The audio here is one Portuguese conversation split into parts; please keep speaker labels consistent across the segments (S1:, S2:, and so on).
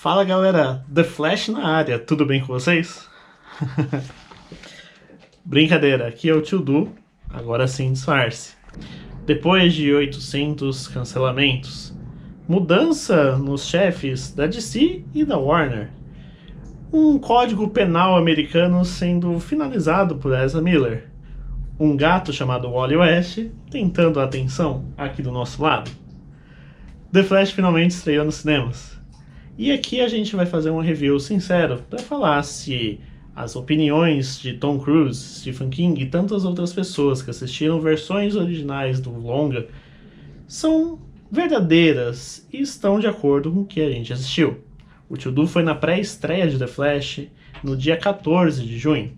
S1: Fala galera, The Flash na área, tudo bem com vocês? Brincadeira, aqui é o Tio Du, agora sim disfarce. Depois de 800 cancelamentos, mudança nos chefes da DC e da Warner, um código penal americano sendo finalizado por Ezra Miller, um gato chamado Wally West tentando a atenção aqui do nosso lado. The Flash finalmente estreou nos cinemas. E aqui a gente vai fazer um review sincero para falar se as opiniões de Tom Cruise, Stephen King e tantas outras pessoas que assistiram versões originais do longa são verdadeiras e estão de acordo com o que a gente assistiu. O Tio Du foi na pré-estreia de The Flash no dia 14 de junho.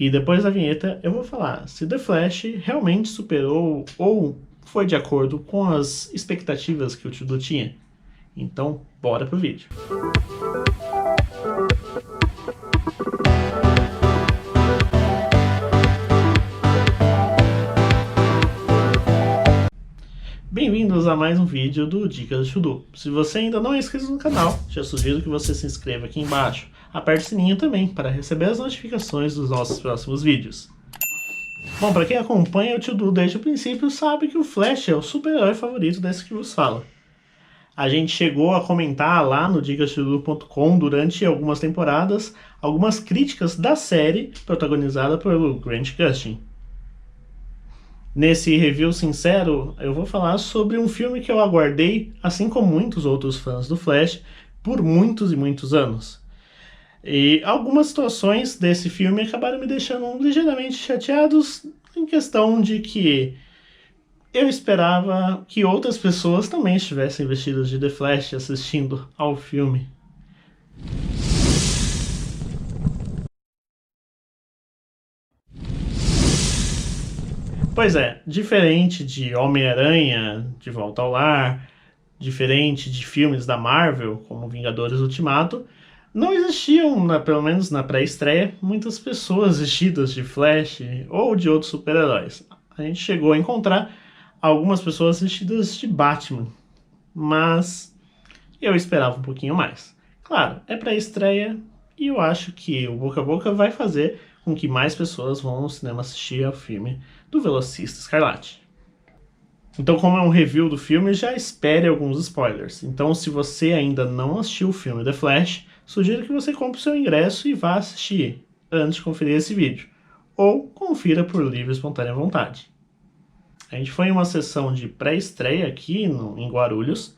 S1: E depois da vinheta eu vou falar se The Flash realmente superou ou foi de acordo com as expectativas que o Tio Du tinha. Então, bora pro vídeo. Bem-vindos a mais um vídeo do Dicas do Tio Du. Se você ainda não é inscrito no canal, já sugiro que você se inscreva aqui embaixo. Aperte o sininho também para receber as notificações dos nossos próximos vídeos. Bom, para quem acompanha o Tio Du desde o princípio, sabe que o Flash é o super-herói favorito desse que vos fala. A gente chegou a comentar lá no dicastiodu.com durante algumas temporadas algumas críticas da série protagonizada pelo Grant Gustin. Nesse review sincero, eu vou falar sobre um filme que eu aguardei, assim como muitos outros fãs do Flash, por muitos e muitos anos. E algumas situações desse filme acabaram me deixando ligeiramente chateados em questão de que eu esperava que outras pessoas também estivessem vestidas de The Flash assistindo ao filme. Pois é, diferente de Homem-Aranha, De Volta ao Lar, diferente de filmes da Marvel, como Vingadores Ultimato, não existiam, pelo menos na pré-estreia, muitas pessoas vestidas de Flash ou de outros super-heróis. A gente chegou a encontrar algumas pessoas vestidas de Batman, mas eu esperava um pouquinho mais. Claro, é pré-estreia e eu acho que o boca a boca vai fazer com que mais pessoas vão ao cinema assistir ao filme do Velocista Escarlate. Então, como é um review do filme, já espere alguns spoilers. Então, se você ainda não assistiu o filme The Flash, sugiro que você compre o seu ingresso e vá assistir antes de conferir esse vídeo, ou confira por livre e espontânea vontade. A gente foi em uma sessão de pré-estreia aqui em Guarulhos,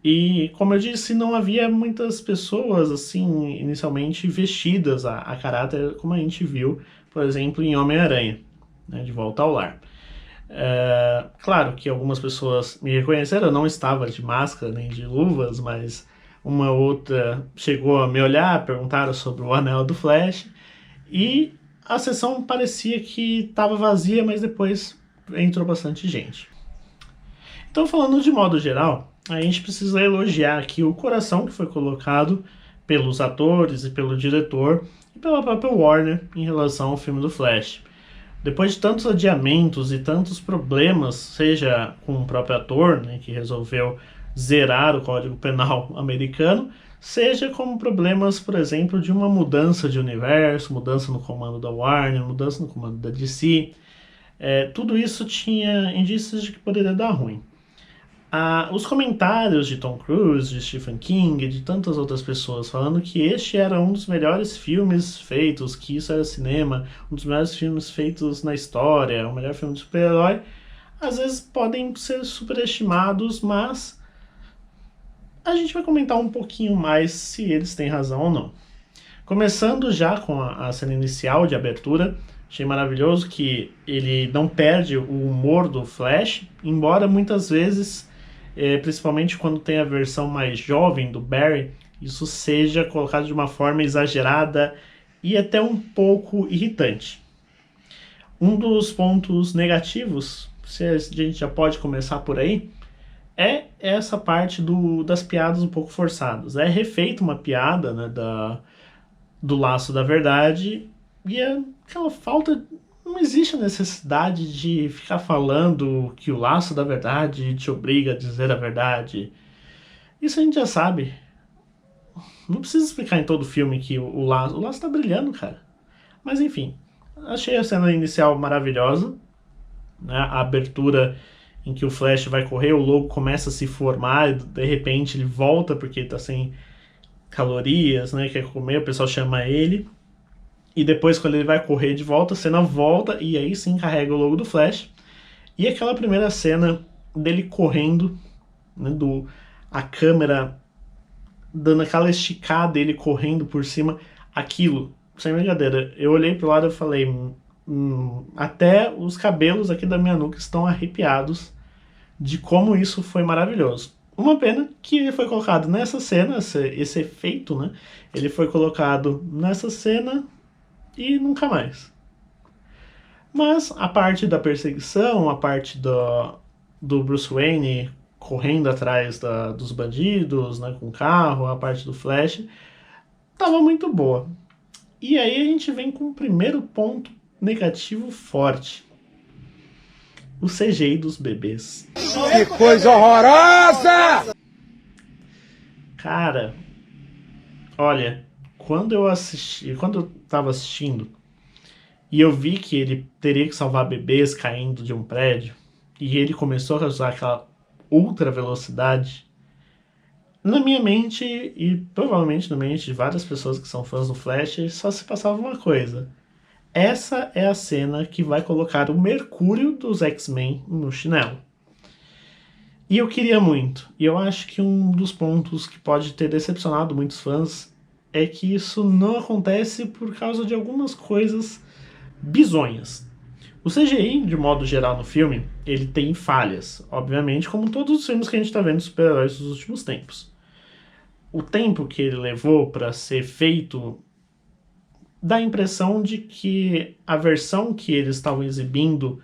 S1: e como eu disse, não havia muitas pessoas assim inicialmente vestidas a caráter como a gente viu, por exemplo, em Homem-Aranha, né, De Volta ao Lar. Claro que algumas pessoas me reconheceram, eu não estava de máscara nem de luvas, mas uma outra chegou a me olhar, perguntaram sobre o anel do Flash, e a sessão parecia que estava vazia, mas depois entrou bastante gente. Então, falando de modo geral, a gente precisa elogiar aqui o coração que foi colocado pelos atores e pelo diretor e pela própria Warner em relação ao filme do Flash. Depois de tantos adiamentos e tantos problemas, seja com o próprio ator, né, que resolveu zerar o Código Penal americano, seja como problemas, por exemplo, de uma mudança de universo, mudança no comando da Warner, mudança no comando da DC, tudo isso tinha indícios de que poderia dar ruim. Os comentários de Tom Cruise, de Stephen King e de tantas outras pessoas falando que este era um dos melhores filmes feitos, que isso era cinema, um dos melhores filmes feitos na história, o melhor filme de super-herói, às vezes podem ser superestimados, mas a gente vai comentar um pouquinho mais se eles têm razão ou não. Começando já com a cena inicial de abertura, achei maravilhoso que ele não perde o humor do Flash, embora muitas vezes, principalmente quando tem a versão mais jovem do Barry, isso seja colocado de uma forma exagerada e até um pouco irritante. Um dos pontos negativos, se a gente já pode começar por aí, é essa parte das piadas um pouco forçadas. É refeita uma piada, né, do laço da verdade, e aquela falta. Não existe a necessidade de ficar falando que o laço da verdade te obriga a dizer a verdade. Isso a gente já sabe. Não precisa explicar em todo filme que o laço tá brilhando, cara. Mas enfim, achei a cena inicial maravilhosa, né? A abertura em que o Flash vai correr, o lobo começa a se formar, e de repente ele volta porque tá sem calorias, né? Quer comer, o pessoal chama ele. E depois, quando ele vai correr de volta, a cena volta e aí sim carrega o logo do Flash. E aquela primeira cena dele correndo, né, a câmera dando aquela esticada, ele correndo por cima, aquilo, sem brincadeira, eu olhei pro lado e falei, até os cabelos aqui da minha nuca estão arrepiados de como isso foi maravilhoso. Uma pena que ele foi colocado nessa cena, esse efeito, né? Ele foi colocado nessa cena e nunca mais. Mas a parte da perseguição, a parte do Bruce Wayne correndo atrás dos bandidos, né, com o carro, a parte do Flash, tava muito boa. E aí a gente vem com o primeiro ponto negativo forte. O CGI dos bebês.
S2: Que coisa horrorosa!
S1: Cara, olha, quando eu tava assistindo, e eu vi que ele teria que salvar bebês caindo de um prédio, e ele começou a usar aquela ultra velocidade, na minha mente, e provavelmente na mente de várias pessoas que são fãs do Flash, só se passava uma coisa. Essa é a cena que vai colocar o Mercúrio dos X-Men no chinelo. E eu queria muito. E eu acho que um dos pontos que pode ter decepcionado muitos fãs é que isso não acontece por causa de algumas coisas bizonhas. O CGI, de modo geral, no filme, ele tem falhas, obviamente, como todos os filmes que a gente está vendo de super-heróis dos últimos tempos. O tempo que ele levou para ser feito dá a impressão de que a versão que eles estavam exibindo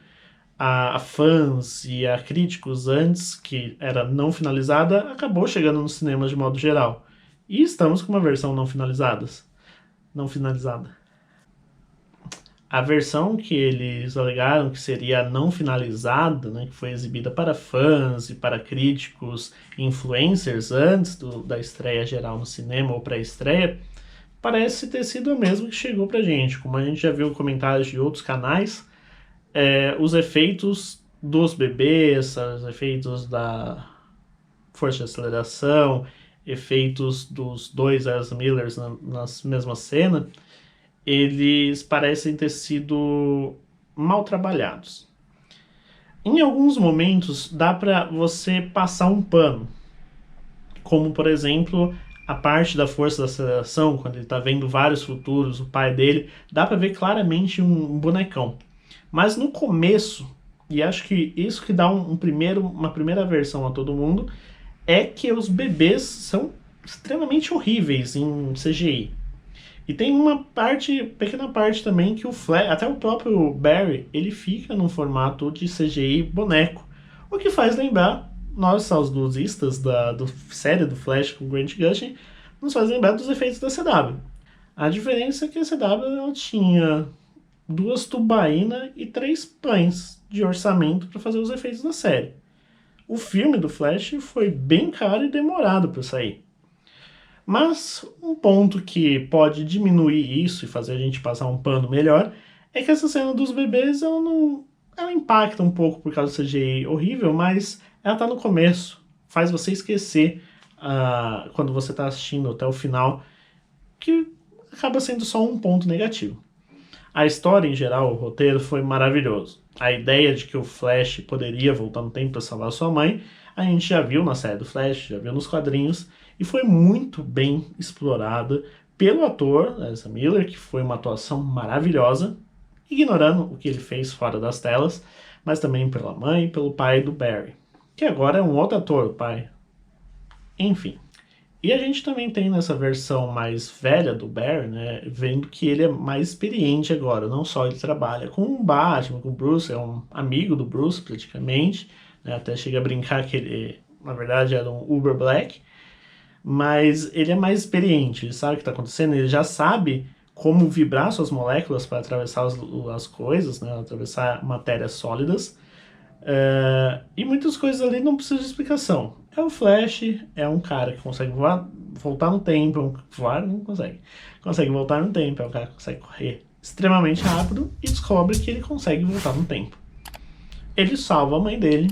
S1: a fãs e a críticos antes, que era não finalizada, acabou chegando nos cinemas de modo geral. E estamos com uma versão não finalizada. A versão que eles alegaram que seria não finalizada, né, que foi exibida para fãs e para críticos e influencers antes da estreia geral no cinema ou pré-estreia, parece ter sido a mesma que chegou pra gente. Como a gente já viu em comentários de outros canais, os efeitos dos bebês, os efeitos da força de aceleração, efeitos dos dois Ezra Millers na mesma cena, eles parecem ter sido mal trabalhados. Em alguns momentos dá para você passar um pano, como por exemplo a parte da força da aceleração, quando ele está vendo vários futuros, o pai dele, dá para ver claramente um bonecão. Mas no começo, e acho que isso que dá uma primeira versão a todo mundo, é que os bebês são extremamente horríveis em CGI. E tem uma pequena parte também que o Flash, até o próprio Barry, ele fica num formato de CGI boneco. O que faz lembrar, nós, saudosistas da série do Flash com o Grant Gustin, nos faz lembrar dos efeitos da CW. A diferença é que a CW ela tinha 2 tubaínas e 3 pães de orçamento para fazer os efeitos da série. O filme do Flash foi bem caro e demorado para sair. Mas um ponto que pode diminuir isso e fazer a gente passar um pano melhor é que essa cena dos bebês ela impacta um pouco por causa do CGI horrível, mas ela tá no começo, faz você esquecer quando você está assistindo até o final, que acaba sendo só um ponto negativo. A história em geral, o roteiro foi maravilhoso. A ideia de que o Flash poderia voltar no tempo para salvar sua mãe, a gente já viu na série do Flash, já viu nos quadrinhos, e foi muito bem explorada pelo ator Ezra Miller, que foi uma atuação maravilhosa, ignorando o que ele fez fora das telas, mas também pela mãe e pelo pai do Barry, que agora é um outro ator, o pai. Enfim. E a gente também tem nessa versão mais velha do Barry, né, vendo que ele é mais experiente agora, não só ele trabalha com o Batman, com o Bruce, é um amigo do Bruce praticamente, né, até chega a brincar que ele, na verdade, era um Uber Black, mas ele é mais experiente, ele sabe o que está acontecendo, ele já sabe como vibrar suas moléculas para atravessar as coisas, né, atravessar matérias sólidas, e muitas coisas ali não precisam de explicação. É o Flash, é um cara que consegue voar voltar no tempo, voar não consegue. Consegue voltar no tempo, o cara consegue correr extremamente rápido e descobre que ele consegue voltar no tempo. Ele salva a mãe dele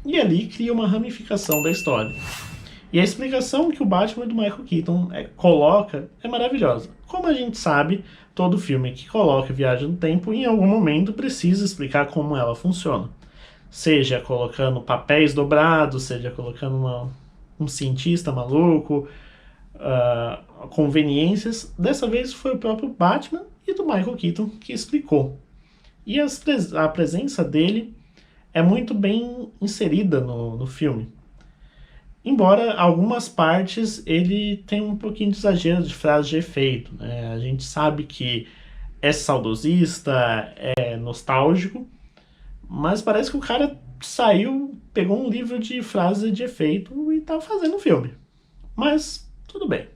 S1: e ali cria uma ramificação da história. E a explicação que o Batman do Michael Keaton coloca é maravilhosa. Como a gente sabe, todo filme que coloca viagem no tempo, em algum momento precisa explicar como ela funciona. Seja colocando papéis dobrados, seja colocando um cientista maluco, conveniências. Dessa vez foi o próprio Batman e do Michael Keaton que explicou. E a presença dele é muito bem inserida no filme. Embora algumas partes ele tenha um pouquinho de exagero de frase de efeito, né? A gente sabe que é saudosista, é nostálgico, mas parece que o cara saiu, pegou um livro de frase de efeito e tá fazendo o filme. Mas tudo bem.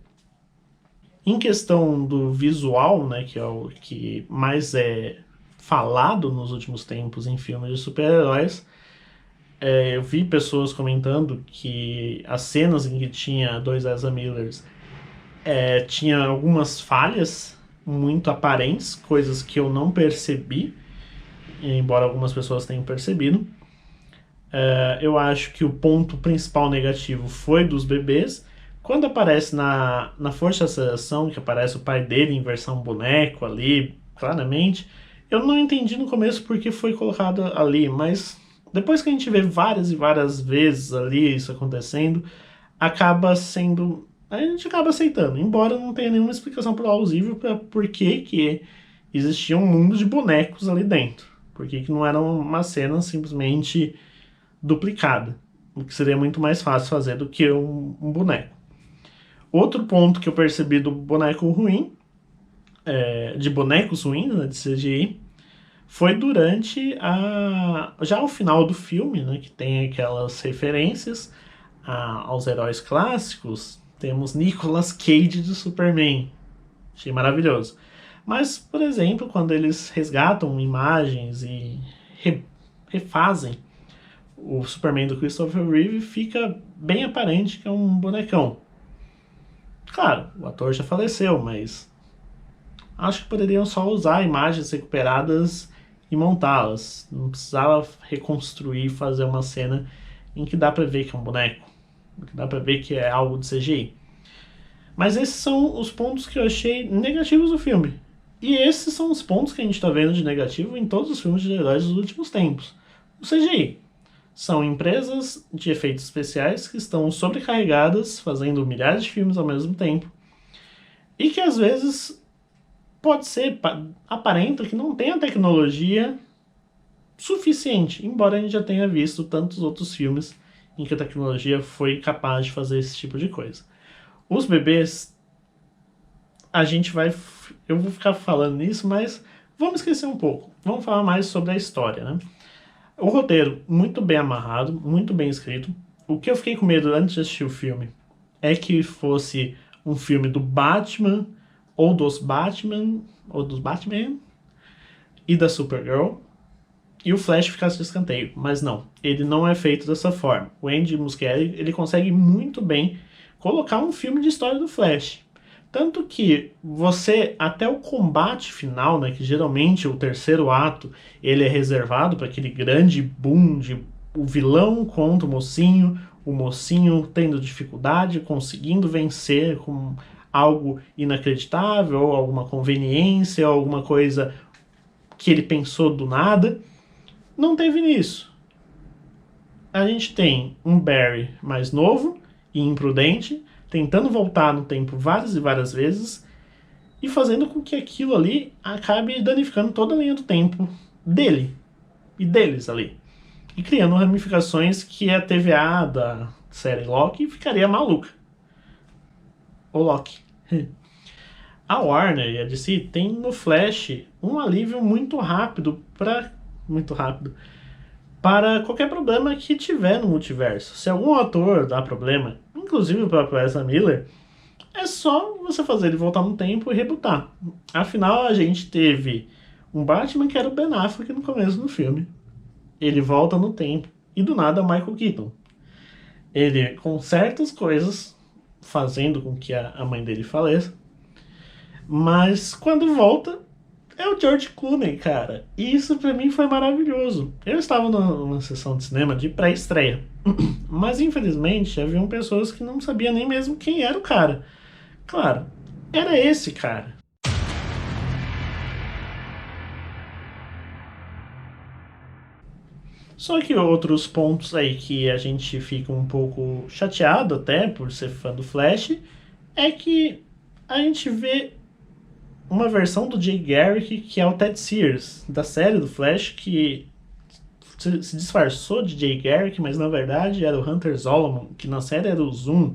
S1: Em questão do visual, né, que é o que mais é falado nos últimos tempos em filmes de super-heróis, eu vi pessoas comentando que as cenas em que tinha dois Ezra Millers tinha algumas falhas muito aparentes, coisas que eu não percebi, embora algumas pessoas tenham percebido. Eu acho que o ponto principal negativo foi dos bebês. Quando aparece na Força de Aceleração, que aparece o pai dele em versão boneco ali, claramente, eu não entendi no começo porque foi colocado ali, mas depois que a gente vê várias e várias vezes ali isso acontecendo, a gente acaba aceitando, embora não tenha nenhuma explicação plausível para por que existia um mundo de bonecos ali dentro. Por que não era uma cena simplesmente duplicada, o que seria muito mais fácil fazer do que um boneco. Outro ponto que eu percebi do boneco ruim, de bonecos ruins, né, de CGI, foi durante já o final do filme, né, que tem aquelas referências aos heróis clássicos. Temos Nicolas Cage de Superman. Achei maravilhoso. Mas, por exemplo, quando eles resgatam imagens e refazem o Superman do Christopher Reeve, fica bem aparente que é um bonecão. Claro, o ator já faleceu, mas acho que poderiam só usar imagens recuperadas e montá-las. Não precisava reconstruir, fazer uma cena em que dá pra ver que é um boneco, que dá pra ver que é algo de CGI. Mas esses são os pontos que eu achei negativos do filme. E esses são os pontos que a gente tá vendo de negativo em todos os filmes de heróis dos últimos tempos. O CGI. São empresas de efeitos especiais que estão sobrecarregadas, fazendo milhares de filmes ao mesmo tempo, e que às vezes pode ser, aparenta que não tem a tecnologia suficiente, embora a gente já tenha visto tantos outros filmes em que a tecnologia foi capaz de fazer esse tipo de coisa. Os bebês, eu vou ficar falando nisso, mas vamos esquecer um pouco. Vamos falar mais sobre a história, né? O roteiro, muito bem amarrado, muito bem escrito. O que eu fiquei com medo antes de assistir o filme é que fosse um filme do Batman, ou dos Batman e da Supergirl, e o Flash ficasse de escanteio. Mas não, ele não é feito dessa forma. O Andy Muschietti, ele consegue muito bem colocar um filme de história do Flash. Tanto que você, até o combate final, né, que geralmente o terceiro ato, ele é reservado para aquele grande boom de o vilão contra o mocinho tendo dificuldade, conseguindo vencer com algo inacreditável, ou alguma conveniência, ou alguma coisa que ele pensou do nada. Não teve nisso. A gente tem um Barry mais novo e imprudente, tentando voltar no tempo várias e várias vezes e fazendo com que aquilo ali acabe danificando toda a linha do tempo dele e deles ali. E criando ramificações que a TVA da série Loki ficaria maluca. O Loki. A Warner e a DC tem no Flash um alívio muito rápido para qualquer problema que tiver no multiverso. Se algum ator dá problema, inclusive o próprio Ezra Miller, é só você fazer ele voltar no tempo e rebutar. Afinal, a gente teve um Batman que era o Ben Affleck no começo do filme. Ele volta no tempo e do nada é o Michael Keaton. Ele conserta as coisas, fazendo com que a mãe dele faleça. Mas quando volta, é o George Clooney, cara. E isso pra mim foi maravilhoso. Eu estava numa sessão de cinema de pré-estreia. Mas infelizmente haviam pessoas que não sabiam nem mesmo quem era o cara. Claro, era esse cara. Só que outros pontos aí que a gente fica um pouco chateado até por ser fã do Flash é que a gente vê uma versão do Jay Garrick que é o Ted Sears, da série do Flash, que se disfarçou de Jay Garrick, mas na verdade era o Hunter Zolomon, que na série era o Zoom.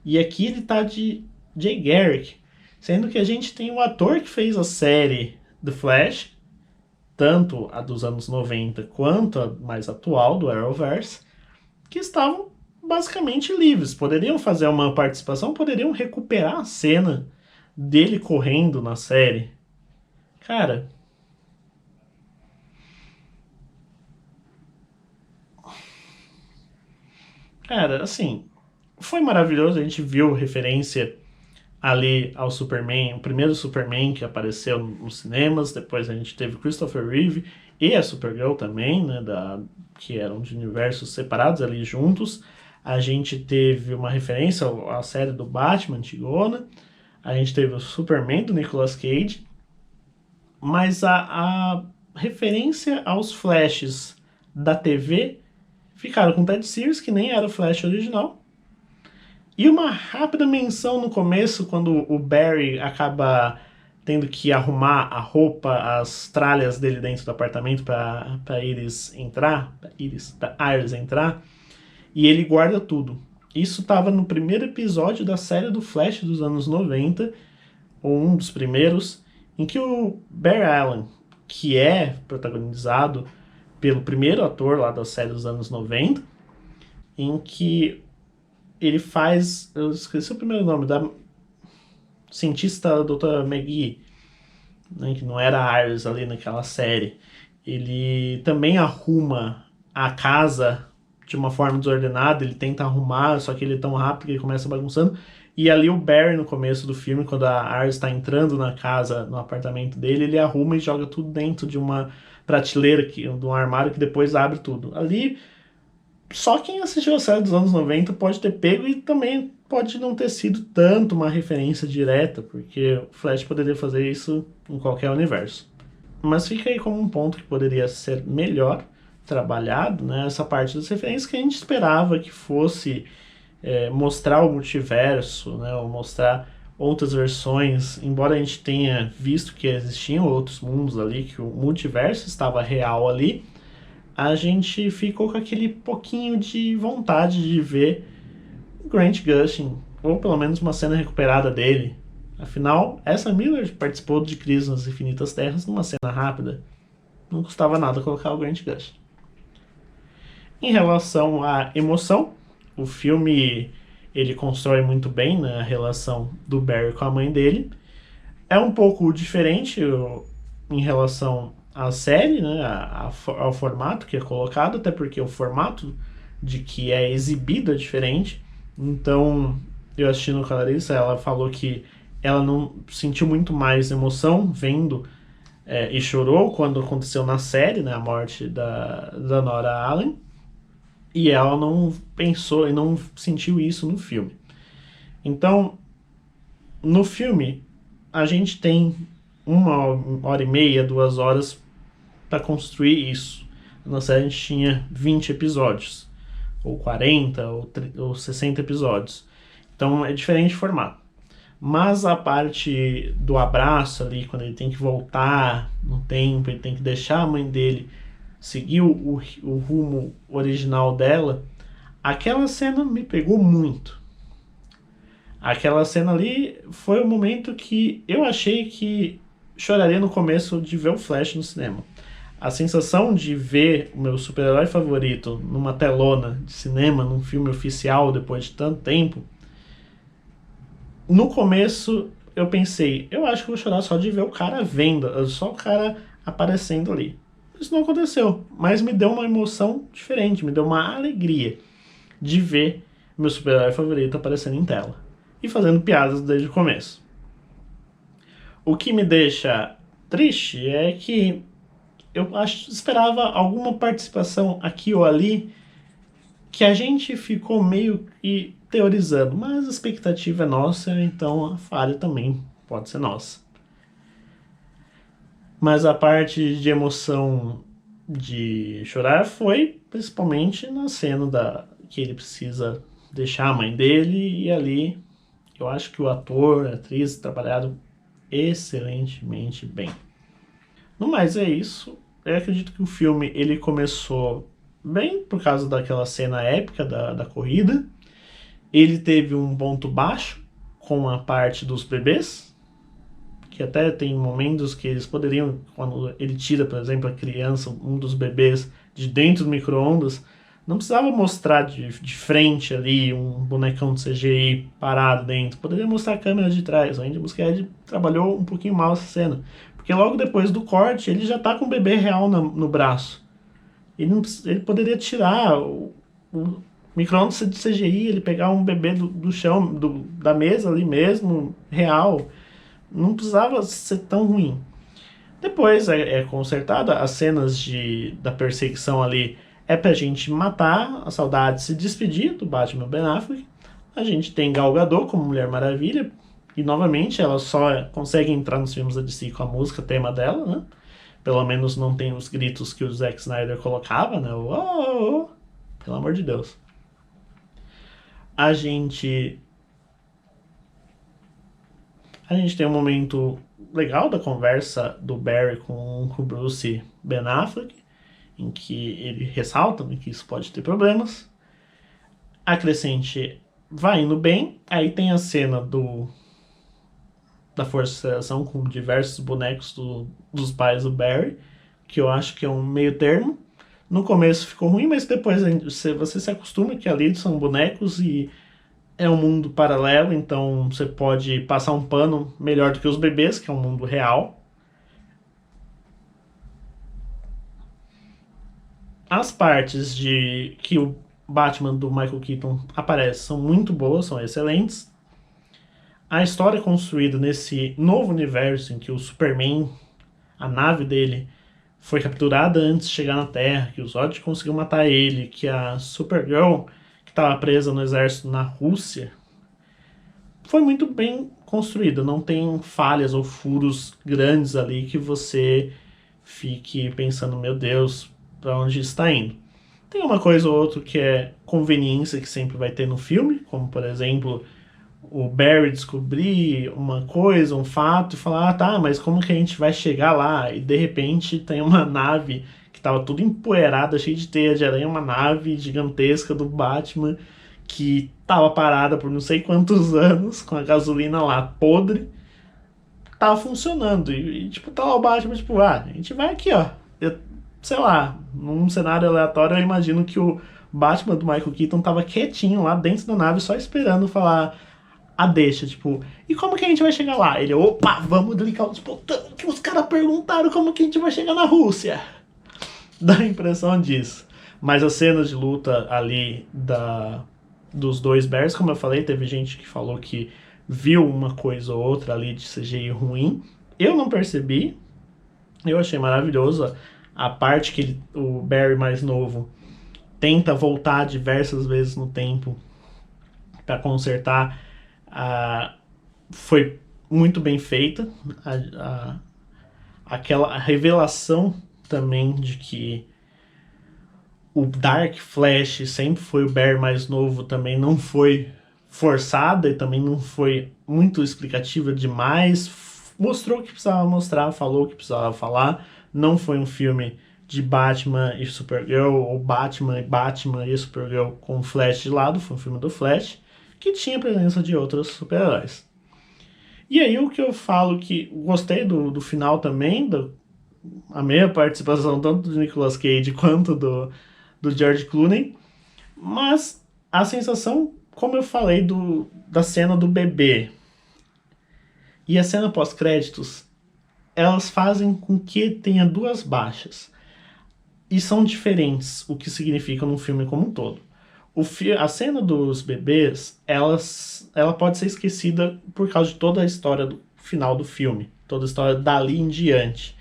S1: E aqui ele tá de Jay Garrick, sendo que a gente tem um ator que fez a série do Flash, tanto a dos anos 90 quanto a mais atual, do Arrowverse, que estavam basicamente livres. Poderiam fazer uma participação, poderiam recuperar a cena dele correndo na série. Cara, assim, foi maravilhoso. A gente viu referência ali ao Superman, o primeiro Superman que apareceu nos cinemas. Depois a gente teve Christopher Reeve e a Supergirl também, né, que eram de universos separados ali juntos. A gente teve uma referência à série do Batman antigona. A gente teve o Superman do Nicolas Cage. Mas a referência aos Flashes da TV ficaram com Ted Sears, que nem era o Flash original. E uma rápida menção no começo, quando o Barry acaba tendo que arrumar a roupa, as tralhas dele dentro do apartamento para Iris entrar, para Iris entrar, e ele guarda tudo. Isso estava no primeiro episódio da série do Flash dos anos 90, ou um dos primeiros, em que o Barry Allen, que é protagonizado pelo primeiro ator lá da série dos anos 90, em que ele faz, eu esqueci o primeiro nome, da cientista a doutora McGee, né, que não era a Iris ali naquela série. Ele também arruma a casa de uma forma desordenada, ele tenta arrumar, só que ele é tão rápido que ele começa bagunçando. E ali o Barry, no começo do filme, quando a Iris está entrando na casa, no apartamento dele, ele arruma e joga tudo dentro de uma prateleira, de um armário que depois abre tudo. Ali, só quem assistiu a série dos anos 90 pode ter pego, e também pode não ter sido tanto uma referência direta, porque o Flash poderia fazer isso em qualquer universo. Mas fica aí como um ponto que poderia ser melhor trabalhado, né? Essa parte das referências que a gente esperava que fosse mostrar o multiverso, né? Ou mostrar outras versões, embora a gente tenha visto que existiam outros mundos ali, que o multiverso estava real ali, a gente ficou com aquele pouquinho de vontade de ver Grant Gustin, ou pelo menos uma cena recuperada dele. Afinal, Ezra Miller participou de Crise nas Infinitas Terras numa cena rápida. Não custava nada colocar o Grant Gustin. Em relação à emoção, o filme ele constrói muito bem, né, a relação do Barry com a mãe dele. É um pouco diferente em relação à série, né, ao formato que é colocado, até porque o formato de que é exibido é diferente. Então, eu assistindo com a Larissa, ela falou que ela não sentiu muito mais emoção vendo e chorou quando aconteceu na série, né, a morte da Nora Allen. E ela não pensou e não sentiu isso no filme. Então, no filme, a gente tem 1h30, 2 horas para construir isso. Na série a gente tinha 20 episódios, ou 40, ou 60 episódios. Então é diferente de formato. Mas a parte do abraço ali, quando ele tem que voltar no tempo, ele tem que deixar a mãe dele seguir o rumo original dela, aquela cena me pegou muito. Aquela cena ali foi o momento que eu achei que choraria no começo de ver o Flash no cinema. A sensação de ver o meu super-herói favorito numa telona de cinema, num filme oficial depois de tanto tempo, no começo eu pensei, eu acho que vou chorar só de ver o cara vendo, só o cara aparecendo ali. Isso não aconteceu, mas me deu uma emoção diferente, me deu uma alegria de ver meu super-herói favorito aparecendo em tela e fazendo piadas desde o começo. O que me deixa triste é que esperava alguma participação aqui ou ali que a gente ficou meio que teorizando, mas a expectativa é nossa, então a falha também pode ser nossa. Mas a parte de emoção de chorar foi principalmente na cena que ele precisa deixar a mãe dele, e ali eu acho que o ator, a atriz trabalharam excelentemente bem. No mais é isso. Eu acredito que o filme ele começou bem por causa daquela cena épica da corrida. Ele teve um ponto baixo com a parte dos bebês, que até tem momentos que eles poderiam, quando ele tira, por exemplo, a criança, um dos bebês, de dentro do micro-ondas, não precisava mostrar de frente ali um bonecão de CGI parado dentro, poderia mostrar a câmera de trás. A Andy Muschietti trabalhou um pouquinho mal essa cena, porque logo depois do corte ele já tá com o bebê real no braço. Ele poderia tirar o micro-ondas de CGI, ele pegar um bebê do chão, da mesa ali mesmo, real. Não precisava ser tão ruim. Depois é consertada, as cenas da perseguição ali é pra gente matar a saudade, se despedir do Batman Ben Affleck. A gente tem Gal Gadot como Mulher Maravilha, e novamente ela só consegue entrar nos filmes da DC com a música tema dela, né? Pelo menos não tem os gritos que o Zack Snyder colocava, né? Pelo amor de Deus. A gente tem um momento legal da conversa do Barry com o Bruce Ben Affleck, em que ele ressalta que isso pode ter problemas. A crescente vai indo bem. Aí tem a cena da forçação com diversos bonecos dos pais do Barry, que eu acho que é um meio termo. No começo ficou ruim, mas depois você se acostuma que ali são bonecos e é um mundo paralelo, então você pode passar um pano melhor do que os bebês, que é um mundo real. As partes de que o Batman do Michael Keaton aparece são muito boas, são excelentes. A história construída nesse novo universo em que o Superman, a nave dele, foi capturada antes de chegar na Terra, que o Zod conseguiu matar ele, que a Supergirl, que estava presa no exército na Rússia, foi muito bem construída. Não tem falhas ou furos grandes ali que você fique pensando, meu Deus, para onde está indo. Tem uma coisa ou outra que é conveniência que sempre vai ter no filme, como por exemplo o Barry descobrir uma coisa, um fato, e falar, tá, mas como que a gente vai chegar lá? E de repente tem uma nave que tava tudo empoeirada, cheia de teia de aranha, uma nave gigantesca do Batman que tava parada por não sei quantos anos, com a gasolina lá podre, tava funcionando. E tipo, tá lá o Batman, tipo, a gente vai aqui, ó. Sei lá, num cenário aleatório eu imagino que o Batman do Michael Keaton tava quietinho lá dentro da nave, só esperando falar a deixa, tipo, e como que a gente vai chegar lá? Ele, opa, vamos ligar os botões que os caras perguntaram como que a gente vai chegar na Rússia. Dá a impressão disso. Mas as cenas de luta ali dos dois Bears, como eu falei, teve gente que falou que viu uma coisa ou outra ali de CGI ruim. Eu não percebi. Eu achei maravilhoso a parte que o Barry mais novo tenta voltar diversas vezes no tempo para consertar. Foi muito bem feita. Aquela revelação também de que o Dark Flash sempre foi o Barry mais novo também não foi forçada e também não foi muito explicativa demais. Mostrou o que precisava mostrar, falou o que precisava falar. Não foi um filme de Batman e Supergirl, ou Batman e Supergirl com o Flash de lado. Foi um filme do Flash, que tinha presença de outros super-heróis. E aí o que eu falo que gostei do final também, a minha participação tanto do Nicolas Cage quanto do George Clooney, mas a sensação, como eu falei, da cena do bebê e a cena pós-créditos, elas fazem com que tenha duas baixas. E são diferentes o que significa num filme como um todo. A cena dos bebês, ela pode ser esquecida por causa de toda a história do final do filme, toda a história dali em diante.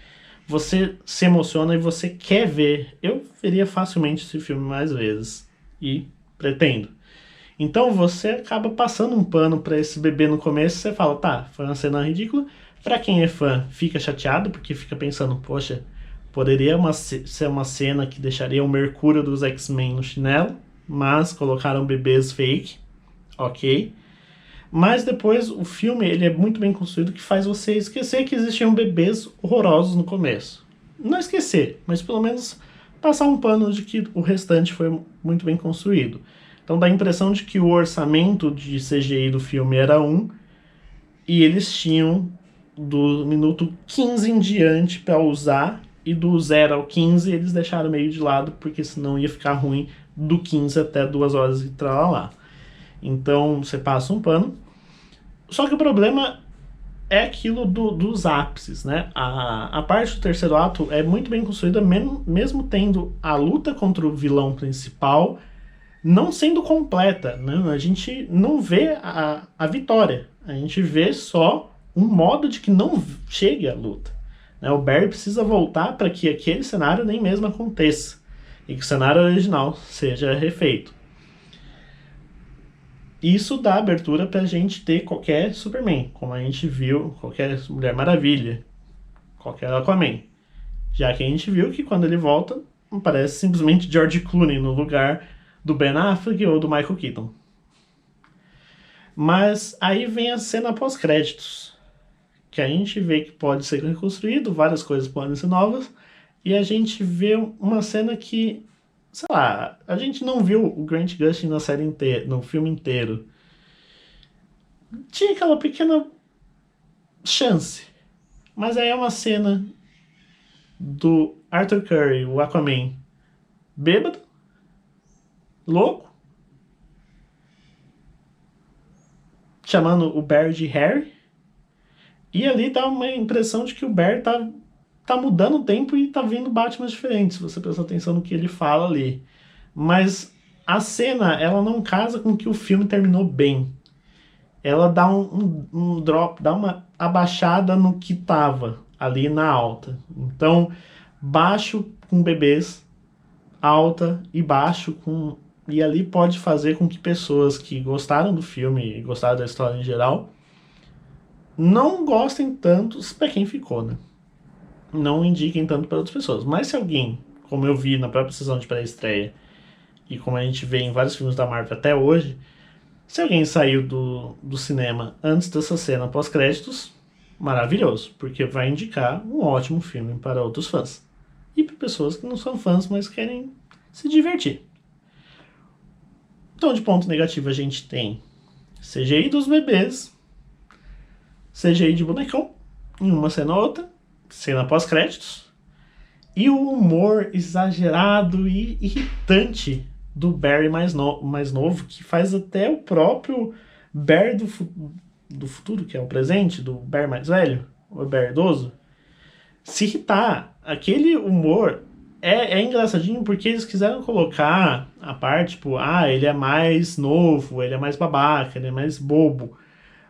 S1: Você se emociona e você quer ver. Eu veria facilmente esse filme mais vezes. E pretendo. Então você acaba passando um pano pra esse bebê no começo. Você fala, tá, foi uma cena ridícula. Pra quem é fã, fica chateado, porque fica pensando, poxa, poderia ser uma cena que deixaria o Mercúrio dos X-Men no chinelo, mas colocaram bebês fake. Ok. Mas depois o filme ele é muito bem construído, que faz você esquecer que existiam bebês horrorosos no começo. Não esquecer, mas pelo menos passar um pano de que o restante foi muito bem construído. Então dá a impressão de que o orçamento de CGI do filme era 1 e eles tinham do minuto 15 em diante para usar, e do 0 ao 15 eles deixaram meio de lado porque senão ia ficar ruim do 15 até 2 horas e tralalá. Então você passa um pano. Só que o problema é aquilo dos ápices, né? A parte do terceiro ato é muito bem construída, mesmo tendo a luta contra o vilão principal não sendo completa, né? A gente não vê a vitória. A gente vê só um modo de que não chegue à luta, né? O Barry precisa voltar para que aquele cenário nem mesmo aconteça e que o cenário original seja refeito. Isso dá abertura pra gente ter qualquer Superman, como a gente viu, qualquer Mulher Maravilha, qualquer Aquaman. Já que a gente viu que quando ele volta, aparece simplesmente George Clooney no lugar do Ben Affleck ou do Michael Keaton. Mas aí vem a cena pós-créditos, que a gente vê que pode ser reconstruído, várias coisas podem ser novas, e a gente vê uma cena que, sei lá, a gente não viu o Grant Gustin na série inteira, no filme inteiro. Tinha aquela pequena chance. Mas aí é uma cena do Arthur Curry, o Aquaman, bêbado, louco, chamando o Barry de Harry. E ali dá uma impressão de que o Barry tá mudando o tempo e tá vendo Batman diferentes, se você prestar atenção no que ele fala ali. Mas a cena, ela não casa com que o filme terminou bem. Ela dá um drop, dá uma abaixada no que tava ali na alta. Então, baixo com bebês, alta e baixo com... E ali pode fazer com que pessoas que gostaram do filme e gostaram da história em geral não gostem tanto, pra quem ficou, né? Não indiquem tanto para outras pessoas. Mas se alguém, como eu vi na própria sessão de pré-estreia, e como a gente vê em vários filmes da Marvel até hoje, se alguém saiu do cinema antes dessa cena pós-créditos, maravilhoso, porque vai indicar um ótimo filme para outros fãs. E para pessoas que não são fãs, mas querem se divertir. Então, de ponto negativo, a gente tem CGI dos bebês, CGI de bonecão, em uma cena ou outra, cena pós-créditos, e o humor exagerado e irritante do Barry mais novo, que faz até o próprio Barry do futuro, que é o presente, do Barry mais velho, o Barry idoso, se irritar. Aquele humor é engraçadinho porque eles quiseram colocar a parte, tipo, ele é mais novo, ele é mais babaca, ele é mais bobo,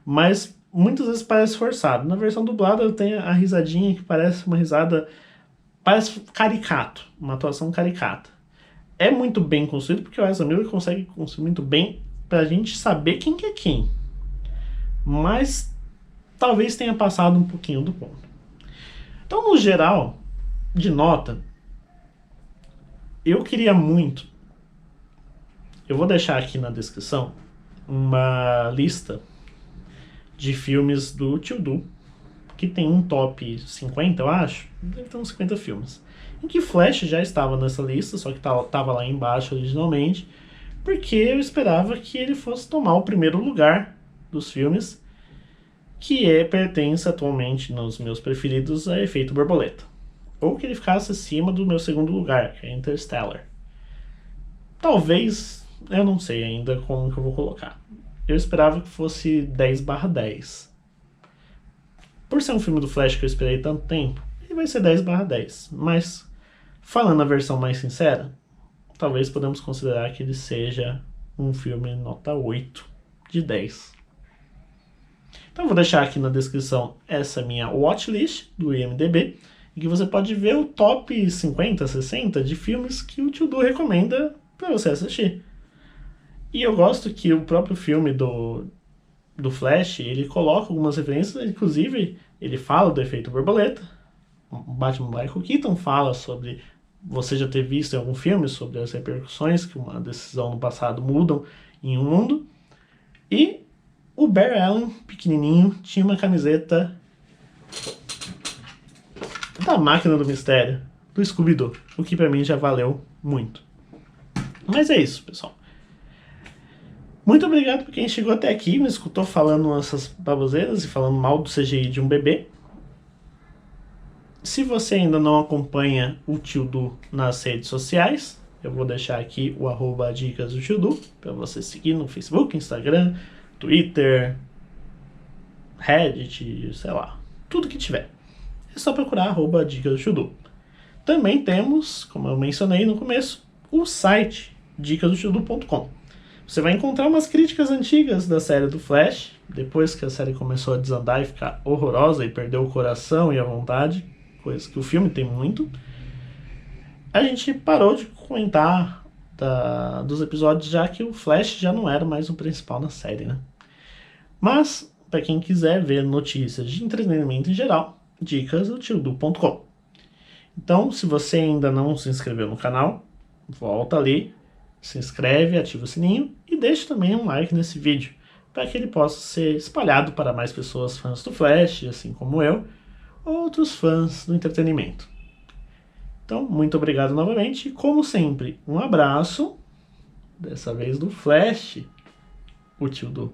S1: mas muitas vezes parece forçado. Na versão dublada eu tenho a risadinha que parece uma risada... Parece caricato, uma atuação caricata. É muito bem construído porque o Ezra Miller consegue construir muito bem pra gente saber quem que é quem. Mas talvez tenha passado um pouquinho do ponto. Então, no geral, de nota, eu queria muito... Eu vou deixar aqui na descrição uma lista de filmes do Tio Du, que tem um top 50, eu acho, deve ter uns 50 filmes, em que Flash já estava nessa lista, só que estava lá embaixo originalmente, porque eu esperava que ele fosse tomar o primeiro lugar dos filmes, que pertence atualmente nos meus preferidos a Efeito Borboleta, ou que ele ficasse acima do meu segundo lugar, que é Interstellar. Talvez, eu não sei ainda como que eu vou colocar. Eu esperava que fosse 10/10. Por ser um filme do Flash que eu esperei tanto tempo, ele vai ser 10/10. Mas, falando a versão mais sincera, talvez podemos considerar que ele seja um filme nota 8 de 10. Então eu vou deixar aqui na descrição essa minha watchlist do IMDb, em que você pode ver o top 50, 60 de filmes que o Tio Du recomenda para você assistir. E eu gosto que o próprio filme do Flash, ele coloca algumas referências, inclusive ele fala do efeito borboleta. O Batman Michael Keaton fala sobre você já ter visto em algum filme sobre as repercussões que uma decisão no passado mudam em um mundo. E o Barry Allen, pequenininho, tinha uma camiseta da Máquina do Mistério, do Scooby-Doo, o que pra mim já valeu muito. Mas é isso, pessoal. Muito obrigado por quem chegou até aqui, me escutou falando essas baboseiras e falando mal do CGI de um bebê. Se você ainda não acompanha o Tio Du nas redes sociais, eu vou deixar aqui o @dicas do Tio Du para você seguir no Facebook, Instagram, Twitter, Reddit, sei lá, tudo que tiver. É só procurar @dicas do Tio Du. Também temos, como eu mencionei no começo, o site dicasdotiodu.com. Você vai encontrar umas críticas antigas da série do Flash, depois que a série começou a desandar e ficar horrorosa e perdeu o coração e a vontade, coisa que o filme tem muito. A gente parou de comentar dos episódios, já que o Flash já não era mais o principal na série, né? Mas, para quem quiser ver notícias de entretenimento em geral, dicasdotiodu.com. Então, se você ainda não se inscreveu no canal, volta ali, se inscreve, ativa o sininho e deixa também um like nesse vídeo, para que ele possa ser espalhado para mais pessoas fãs do Flash, assim como eu, outros fãs do entretenimento. Então, muito obrigado novamente e, como sempre, um abraço, dessa vez do Flash, o Tio Du.